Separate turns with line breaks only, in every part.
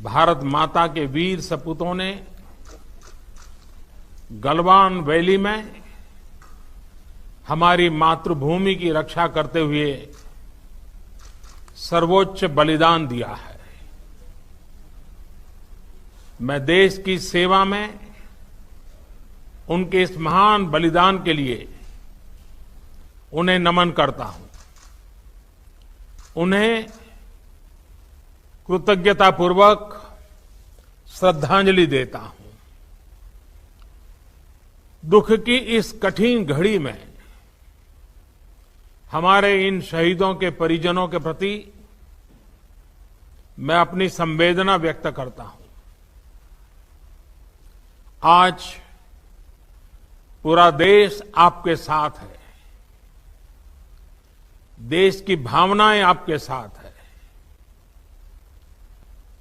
भारत माता के वीर सपूतों ने गलवान वैली में हमारी मातृभूमि की रक्षा करते हुए सर्वोच्च बलिदान दिया है। मैं देश की सेवा में उनके इस महान बलिदान के लिए उन्हें नमन करता हूं, उन्हें कृतज्ञतापूर्वक श्रद्धांजलि देता हूं। दुख की इस कठिन घड़ी में हमारे इन शहीदों के परिजनों के प्रति मैं अपनी संवेदना व्यक्त करता हूं। आज पूरा देश आपके साथ है, देश की भावनाएं आपके साथ है।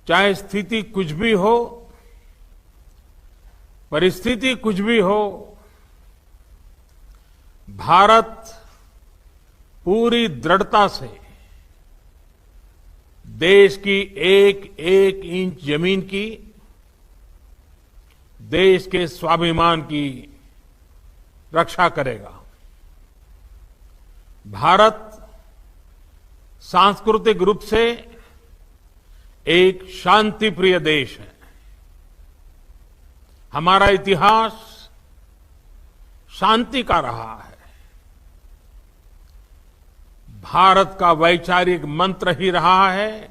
चाहे स्थिति कुछ भी हो, परिस्थिति कुछ भी हो, भारत पूरी दृढ़ता से देश की एक एक इंच जमीन की, देश के स्वाभिमान की रक्षा करेगा। भारत सांस्कृतिक रूप से एक शांतिप्रिय देश है। हमारा इतिहास शांति का रहा है। भारत का वैचारिक मंत्र ही रहा है,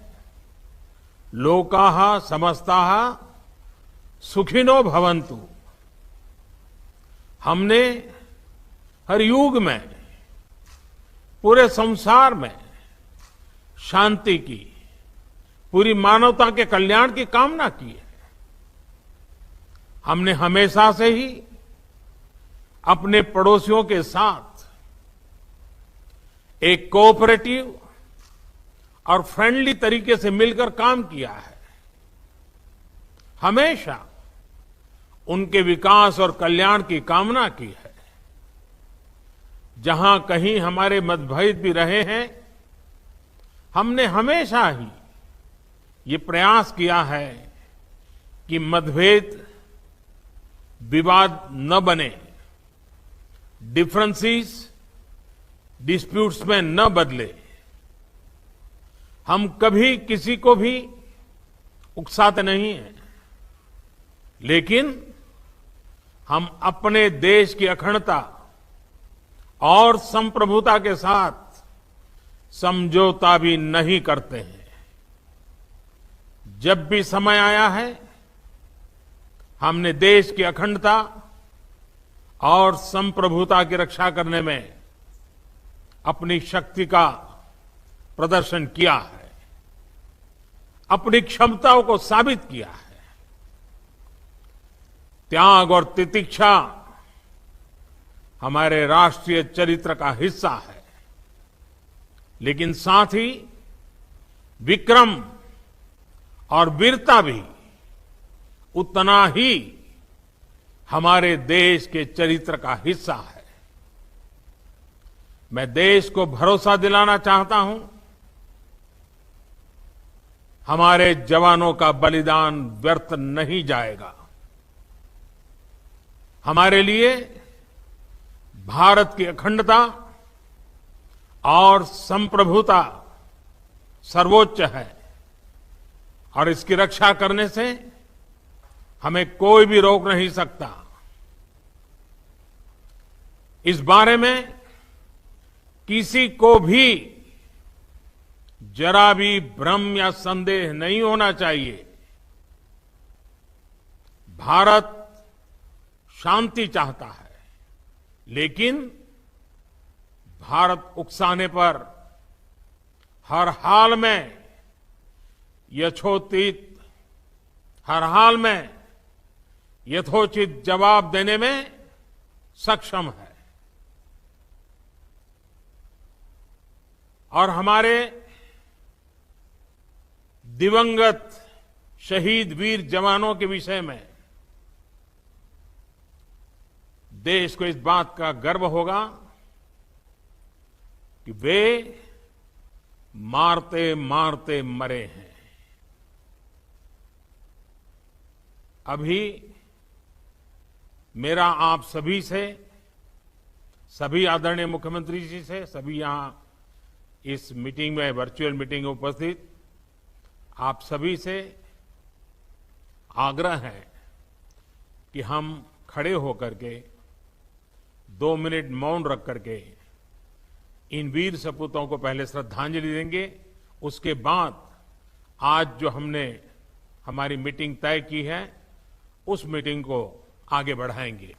लोकाः समस्ताः सुखिनो भवन्तु। हमने हर युग में, पूरे संसार में शांति की, पूरी मानवता के कल्याण की कामना की है। हमने हमेशा से ही अपने पड़ोसियों के साथ एक कोऑपरेटिव और फ्रेंडली तरीके से मिलकर काम किया है। हमेशा उनके विकास और कल्याण की कामना की है। जहां कहीं हमारे मतभेद भी रहे हैं, हमने हमेशा ही ये प्रयास किया है कि मतभेद विवाद न बने, डिफरेंसेस डिस्प्यूट्स में न बदले। हम कभी किसी को भी उकसाते नहीं हैं, लेकिन हम अपने देश की अखंडता और संप्रभुता के साथ समझौता भी नहीं करते हैं। जब भी समय आया है, हमने देश की अखंडता और संप्रभुता की रक्षा करने में अपनी शक्ति का प्रदर्शन किया है, अपनी क्षमताओं को साबित किया है। त्याग और तितिक्षा हमारे राष्ट्रीय चरित्र का हिस्सा है, लेकिन साथ ही विक्रम और वीरता भी उतना ही हमारे देश के चरित्र का हिस्सा है। मैं देश को भरोसा दिलाना चाहता हूं, हमारे जवानों का बलिदान व्यर्थ नहीं जाएगा। हमारे लिए भारत की अखंडता और संप्रभुता सर्वोच्च है, और इसकी रक्षा करने से हमें कोई भी रोक नहीं सकता। इस बारे में किसी को भी जरा भी भ्रम या संदेह नहीं होना चाहिए। भारत शांति चाहता है, लेकिन भारत उकसाने पर हर हाल में हर हाल में यथोचित जवाब देने में सक्षम है। और हमारे दिवंगत शहीद वीर जवानों के विषय में देश को इस बात का गर्व होगा कि वे मारते मारते मरे हैं। अभी मेरा आप सभी से, सभी आदरणीय मुख्यमंत्री जी से, सभी यहां इस मीटिंग में, वर्चुअल मीटिंग में उपस्थित आप सभी से आग्रह है कि हम खड़े होकर के 2 मिनट मौन रख करके इन वीर सपूतों को पहले श्रद्धांजलि देंगे। उसके बाद आज जो हमने हमारी मीटिंग तय की है, उस मीटिंग को आगे बढ़ाएंगे।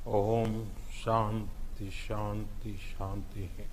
ओम शांति शांति शांति है।